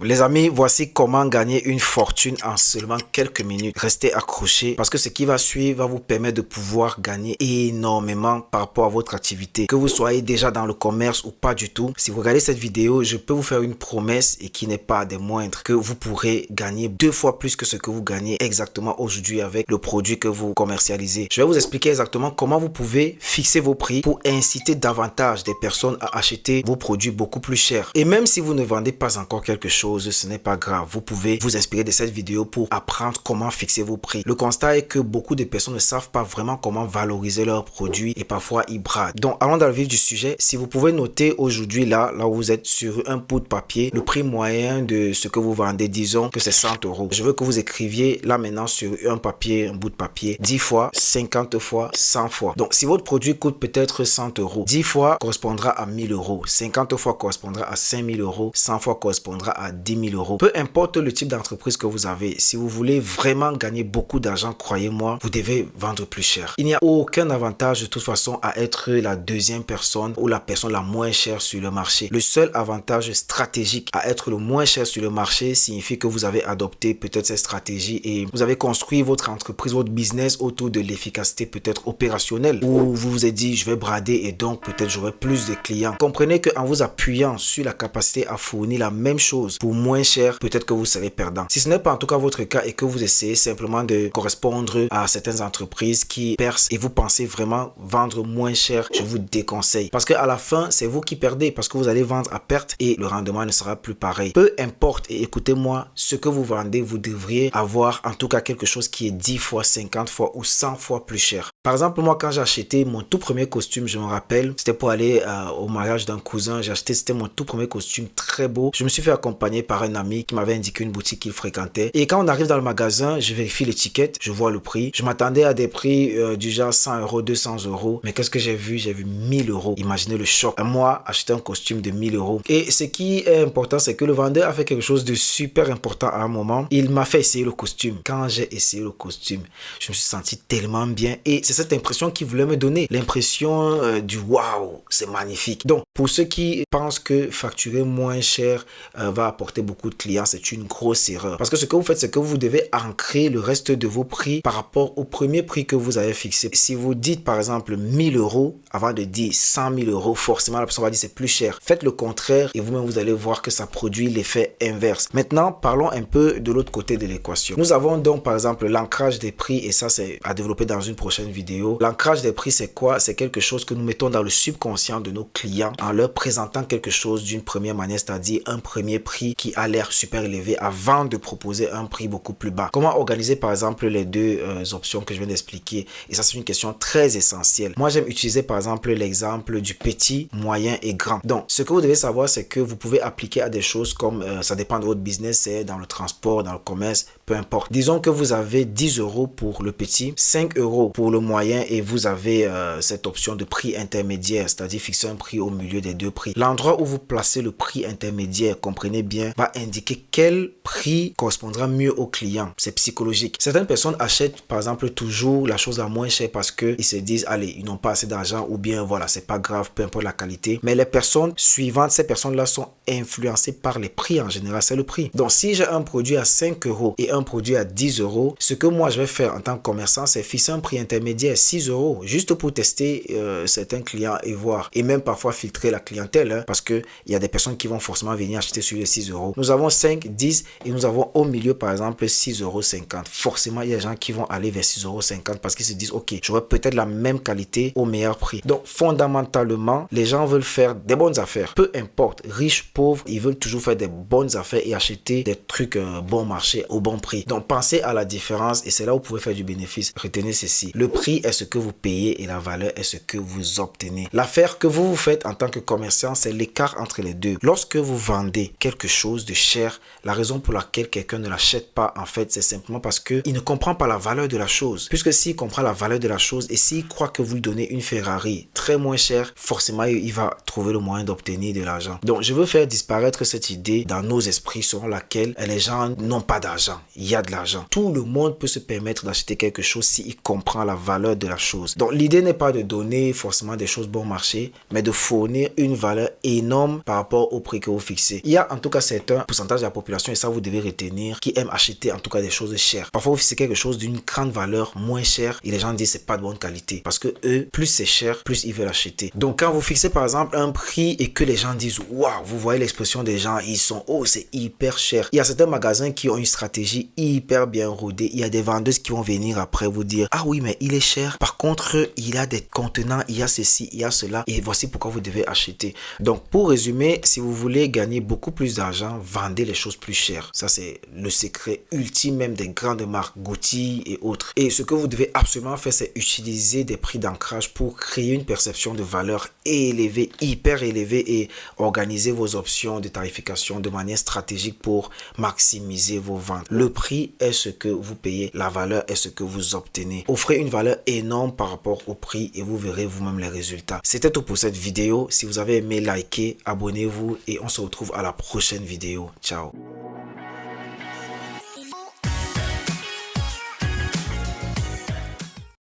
Les amis, voici comment gagner une fortune en seulement quelques minutes. Restez accrochés parce que ce qui va suivre va vous permettre de pouvoir gagner énormément par rapport à votre activité. Que vous soyez déjà dans le commerce ou pas du tout, si vous regardez cette vidéo, je peux vous faire une promesse et qui n'est pas des moindres, que vous pourrez gagner 2 fois plus que ce que vous gagnez exactement aujourd'hui avec le produit que vous commercialisez. Je vais vous expliquer exactement comment vous pouvez fixer vos prix pour inciter davantage des personnes à acheter vos produits beaucoup plus chers. Et même si vous ne vendez pas encore quelque chose, ce n'est pas grave. Vous pouvez vous inspirer de cette vidéo pour apprendre comment fixer vos prix. Le constat est que beaucoup de personnes ne savent pas vraiment comment valoriser leurs produits et parfois ils bradent. Donc, allons dans le vif du sujet. Si vous pouvez noter aujourd'hui là où vous êtes sur un bout de papier, le prix moyen de ce que vous vendez, disons que c'est 100 euros. Je veux que vous écriviez là maintenant sur un papier, un bout de papier, 10 fois, 50 fois, 100 fois. Donc, si votre produit coûte peut-être 100 euros, 10 fois correspondra à 1000 euros, 50 fois correspondra à 5000 euros, 100 fois correspondra à 10 000 euros. Peu importe le type d'entreprise que vous avez, si vous voulez vraiment gagner beaucoup d'argent, croyez-moi, vous devez vendre plus cher. Il n'y a aucun avantage de toute façon à être la deuxième personne ou la personne la moins chère sur le marché. Le seul avantage stratégique à être le moins cher sur le marché signifie que vous avez adopté peut-être cette stratégie et vous avez construit votre entreprise, votre business autour de l'efficacité peut-être opérationnelle, où vous vous êtes dit je vais brader et donc peut-être j'aurai plus de clients. Comprenez qu'en vous appuyant sur la capacité à fournir la même chose pour moins cher, peut-être que vous serez perdant. Si ce n'est pas en tout cas votre cas et que vous essayez simplement de correspondre à certaines entreprises qui percent et vous pensez vraiment vendre moins cher, je vous déconseille. Parce qu'à la fin, c'est vous qui perdez parce que vous allez vendre à perte et le rendement ne sera plus pareil. Peu importe, et écoutez-moi, ce que vous vendez, vous devriez avoir en tout cas quelque chose qui est 10 fois, 50 fois ou 100 fois plus cher. Par exemple, moi quand j'ai acheté mon tout premier costume, je me rappelle, c'était pour aller au mariage d'un cousin, c'était mon tout premier costume très beau. Je me suis fait accompagner par un ami qui m'avait indiqué une boutique qu'il fréquentait. Et quand on arrive dans le magasin, je vérifie l'étiquette, je vois le prix. Je m'attendais à des prix du genre 100 euros, 200 euros. Mais qu'est-ce que j'ai vu? J'ai vu 1000 euros. Imaginez le choc. Moi, acheter un costume de 1000 euros. Et ce qui est important, c'est que le vendeur a fait quelque chose de super important à un moment. Il m'a fait essayer le costume. Quand j'ai essayé le costume, je me suis senti tellement bien. Et c'est cette impression qu'il voulait me donner. L'impression du waouh, c'est magnifique. Donc, pour ceux qui pensent que facturer moins cher va apporter beaucoup de clients, c'est une grosse erreur. Parce que ce que vous faites, c'est que vous devez ancrer le reste de vos prix par rapport au premier prix que vous avez fixé. Si vous dites par exemple 1000 euros, avant de dire 100 000 euros, forcément la personne va dire c'est plus cher. Faites le contraire et vous-même vous allez voir que ça produit l'effet inverse. Maintenant, parlons un peu de l'autre côté de l'équation. Nous avons donc par exemple l'ancrage des prix et ça c'est à développer dans une prochaine vidéo. L'ancrage des prix c'est quoi? C'est quelque chose que nous mettons dans le subconscient de nos clients en leur présentant quelque chose d'une première manière, c'est-à-dire un premier prix qui a l'air super élevé avant de proposer un prix beaucoup plus bas. Comment organiser par exemple les deux options que je viens d'expliquer? Et ça c'est une question très essentielle. Moi j'aime utiliser par exemple l'exemple du petit, moyen et grand. Donc ce que vous devez savoir c'est que vous pouvez appliquer à des choses comme ça dépend de votre business, c'est dans le transport, dans le commerce, peu importe. Disons que vous avez 10 euros pour le petit, 5 euros pour le moyen et vous avez cette option de prix intermédiaire, c'est-à-dire fixer un prix au milieu des deux prix. L'endroit où vous placez le prix intermédiaire, comprenez bien, va indiquer quel prix correspondra mieux au client. C'est psychologique. Certaines personnes achètent par exemple toujours la chose la moins chère parce qu'ils se disent allez, ils n'ont pas assez d'argent ou bien voilà, c'est pas grave, peu importe la qualité. Mais les personnes suivantes, ces personnes-là sont influencées par les prix en général, c'est le prix. Donc si j'ai un produit à 5 euros et un produit à 10 euros, ce que moi je vais faire en tant que commerçant, c'est fixer un prix intermédiaire 6 euros juste pour tester certains clients et voir et même parfois filtrer la clientèle parce que il y a des personnes qui vont forcément venir acheter sur les 6 euros. Nous avons 5, 10 et nous avons au milieu par exemple 6,50 euros. Forcément, il y a des gens qui vont aller vers 6,50 euros parce qu'ils se disent ok, j'aurai peut-être la même qualité au meilleur prix. Donc fondamentalement, les gens veulent faire des bonnes affaires. Peu importe, riches, pauvres, ils veulent toujours faire des bonnes affaires et acheter des trucs bon marché au bon prix. Donc pensez à la différence et c'est là où vous pouvez faire du bénéfice. Retenez ceci, le prix est ce que vous payez et la valeur est ce que vous obtenez. L'affaire que vous faites en tant que commerçant, c'est l'écart entre les deux. Lorsque vous vendez quelque chose de cher, la raison pour laquelle quelqu'un ne l'achète pas, en fait, c'est simplement parce qu'il ne comprend pas la valeur de la chose. Puisque s'il comprend la valeur de la chose et s'il croit que vous lui donnez une Ferrari très moins chère, forcément, il va trouver le moyen d'obtenir de l'argent. Donc, je veux faire disparaître cette idée dans nos esprits selon laquelle les gens n'ont pas d'argent. Il y a de l'argent. Tout le monde peut se permettre d'acheter quelque chose s'il comprend la valeur de la chose. Donc, l'idée n'est pas de donner forcément des choses bon marché, mais de fournir une valeur énorme par rapport au prix que vous fixez. Il y a en tout cas certain pourcentage de la population, et ça vous devez retenir, qui aime acheter en tout cas des choses chères. Parfois vous fixez quelque chose d'une grande valeur moins cher et les gens disent c'est pas de bonne qualité parce que eux, plus c'est cher, plus ils veulent acheter. Donc quand vous fixez par exemple un prix et que les gens disent waouh, vous voyez l'expression des gens, ils sont oh c'est hyper cher. Il y a certains magasins qui ont une stratégie hyper bien rodée. Il y a des vendeuses qui vont venir après vous dire ah oui mais il est cher. Par contre il y a des contenants, il y a ceci, il y a cela et voici pourquoi vous devez acheter. Donc pour résumer, si vous voulez gagner beaucoup plus d'argent, vendez les choses plus chères. Ça c'est le secret ultime même des grandes marques, Gucci et autres. Et ce que vous devez absolument faire, c'est utiliser des prix d'ancrage pour créer une perception de valeur élevée, hyper élevée et organiser vos options de tarification de manière stratégique pour maximiser vos ventes. Le prix est ce que vous payez, la valeur est ce que vous obtenez. Offrez une valeur énorme par rapport au prix et vous verrez vous-même les résultats. C'était tout pour cette vidéo. Si vous avez aimé, likez, abonnez-vous et on se retrouve à la prochaine vidéo. Ciao.